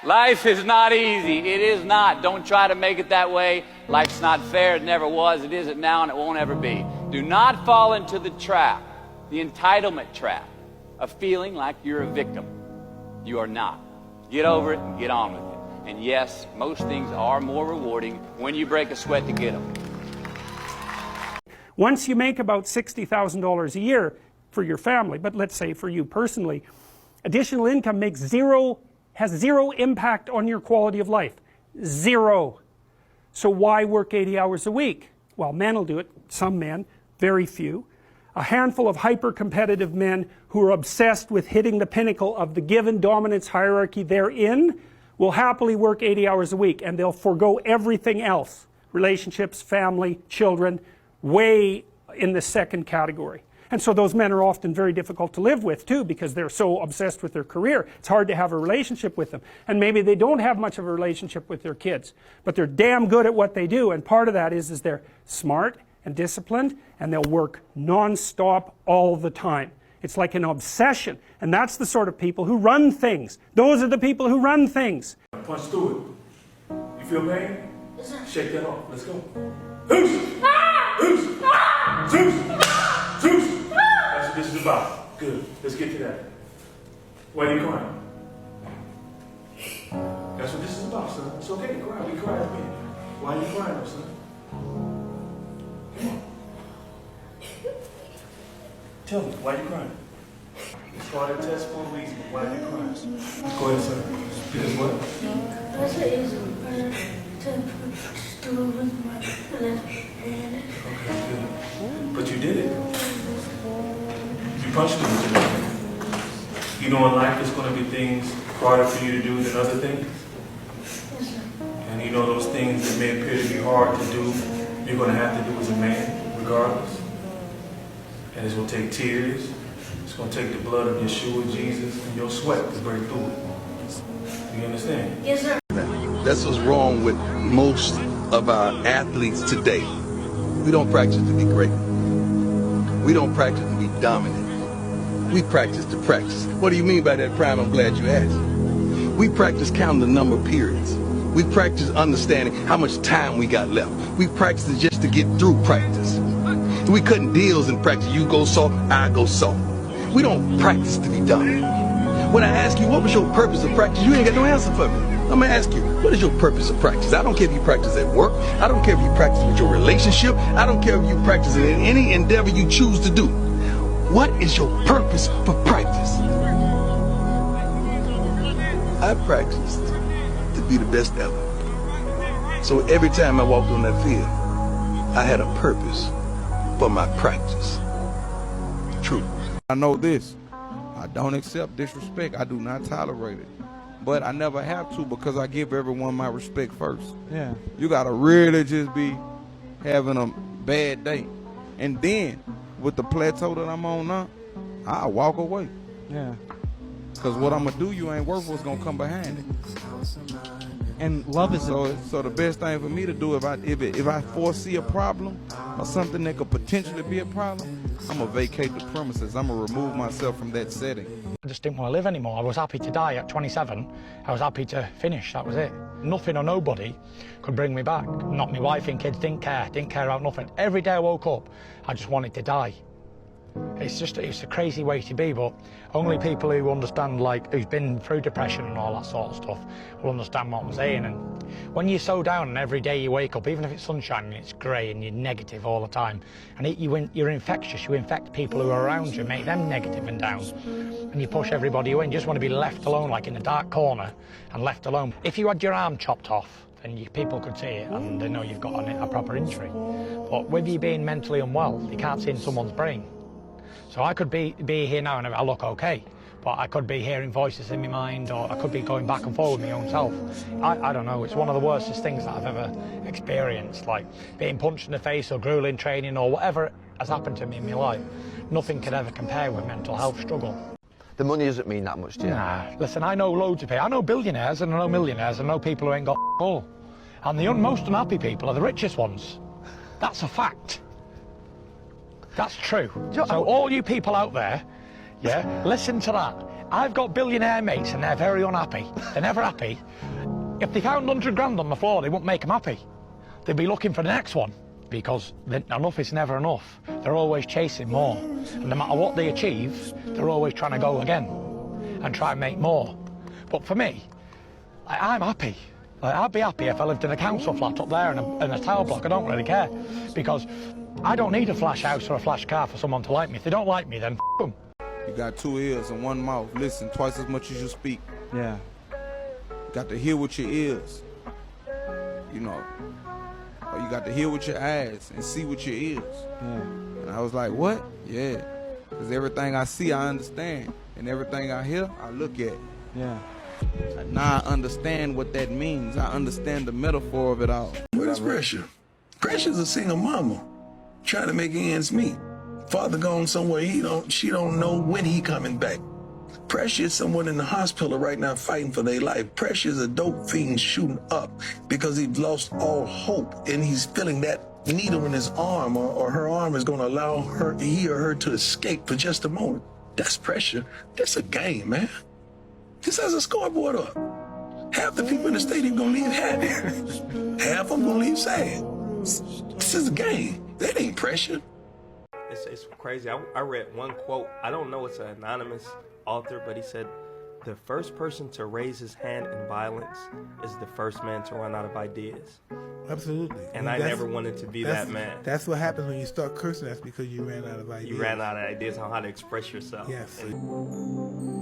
Life is not easy. It is not. Don't try to make it that way. Life's not fair. It never was. It isn't now, and it won't ever be. Do not fall into the trap, the entitlement trap, of feeling like you're a victim. You are not. Get over it and get on with it. And yes, most things are more rewarding when you break a sweat to get them. Once you make about $60,000 a year for your family, but let's say for you personally, additional income has zero impact on your quality of life. Zero. So why work 80 hours a week? Well, men will do it. Some men, very few. A handful of hyper-competitive men who are obsessed with hitting the pinnacle of the given dominance hierarchy they're in will happily work 80 hours a week, and they'll forego everything else. Relationships, family, children, way in the second category. And so those men are often very difficult to live with too, because they're so obsessed with their career. It's hard to have a relationship with them. And maybe they don't have much of a relationship with their kids, but they're damn good at what they do, and part of that is they're smart and disciplined, and they'll work non-stop all the time. It's like an obsession, and that's the sort of people who run things. Those are the people who run things. Punch through it. You feel pain? Shake that off. Let's go. Zeus! Zeus! Zeus! Zeus! That's what this is about. Good. Let's get to that. Why are you crying? That's what this is about, son. It's okay to cry. We cry at me. Why are you crying, son? Come on. Tell me, why are you crying? It's called a test for a reason. Why are you crying? Go ahead, sir. Because what? Because it is better to do with my left hand. Okay, good. But you did it. You punched me with your left hand. You know in life there's going to be things harder for you to do than other things? Yes, sir. And you know those things that may appear to be hard to do, you're going to have to do as a man, regardless. And it's going to take tears. It's going to take the blood of Yeshua, Jesus, and your sweat to break through it. You understand? Yes, sir. That's what's wrong with most of our athletes today. We don't practice to be great. We don't practice to be dominant. We practice to practice. What do you mean by that, Prime? I'm glad you asked. We practice counting the number of periods. We practice understanding how much time we got left. We practice just to get through practice. We cutting deals in practice. You go soft, I go soft. We don't practice to be dominant. When I ask you, what was your purpose of practice? You ain't got no answer for me. I'm gonna ask you, what is your purpose of practice? I don't care if you practice at work. I don't care if you practice with your relationship. I don't care if you practice in any endeavor you choose to do. What is your purpose for practice? I practiced to be the best ever. So every time I walked on that field, I had a purpose for my practice. True. I know this. I don't accept disrespect. I do not tolerate it. But I never have to, because I give everyone my respect first. Yeah. You gotta really just be having a bad day. And then, with the plateau that I'm on now, I'll walk away. Yeah. Because what I'm gonna do, you ain't worth what's gonna come behind it. And love is So the best thing for me to do, if I foresee a problem or something that could potentially be a problem, I'm gonna vacate the premises. I'm gonna remove myself from that setting. I just didn't want to live anymore. I was happy to die at 27. I was happy to finish, that was it. Nothing or nobody could bring me back. Not my wife and kids, didn't care about nothing. Every day I woke up, I just wanted to die. It's a crazy way to be, but only people who understand, like, who's been through depression and all that sort of stuff, will understand what I'm saying. And when you're so down and every day you wake up, even if it's sunshine and it's grey and you're negative all the time, and you're infectious, you infect people who are around you, make them negative and down, and you push everybody away, and you just want to be left alone, like in a dark corner, and left alone. If you had your arm chopped off, then people could see it and they know you've got a proper injury. But with you being mentally unwell, you can't see in someone's brain. So I could be here now and I look okay, but I could be hearing voices in my mind, or I could be going back and forth with my own self. I don't know, it's one of the worstest things that I've ever experienced, like being punched in the face or grueling training or whatever has happened to me in my life. Nothing could ever compare with mental health struggle. The money doesn't mean that much to you? Nah, listen, I know loads of people. I know billionaires and I know millionaires and I know people who ain't got all. And the most unhappy people are the richest ones. That's a fact. That's true. So all you people out there, Yeah, listen to that. I've got billionaire mates and they're very unhappy. They're never happy. If they found 100 grand on the floor, they wouldn't make them happy. They'd be looking for the next one because enough is never enough. They're always chasing more. And no matter what they achieve, they're always trying to go again and try and make more. But for me, I'm happy. I'd be happy if I lived in a council flat up there in a tower block. I don't really care because I don't need a flash house or a flash car for someone to like me. If they don't like me, then f*** them. You got 2 ears and 1 mouth. Listen twice as much as you speak. Yeah. You got to hear with your ears. You know. Or you got to hear with your eyes and see with your ears. Yeah. And I was like, what? Yeah. Because everything I see, I understand. And everything I hear, I look at. Yeah. Now I understand what that means. I understand the metaphor of it all. What is pressure? Pressure's a single mama trying to make ends meet. Father gone somewhere she don't know when he coming back. Pressure is someone in the hospital right now fighting for their life. Pressure is a dope fiend shooting up because he's lost all hope and he's feeling that needle in his arm or her arm is going to allow he or her to escape for just a moment. That's pressure. That's a game, man. This has a scoreboard up. Half the people in the stadium gonna leave happy. Half of them gonna leave sad. This is a game. That ain't pressure. It's crazy. I read one quote. I don't know, it's an anonymous author, but he said, the first person to raise his hand in violence is the first man to run out of ideas. Absolutely. And I never wanted to be that man. That's what happens when you start cursing. That's because you ran out of ideas. You ran out of ideas on how to express yourself. Yes. And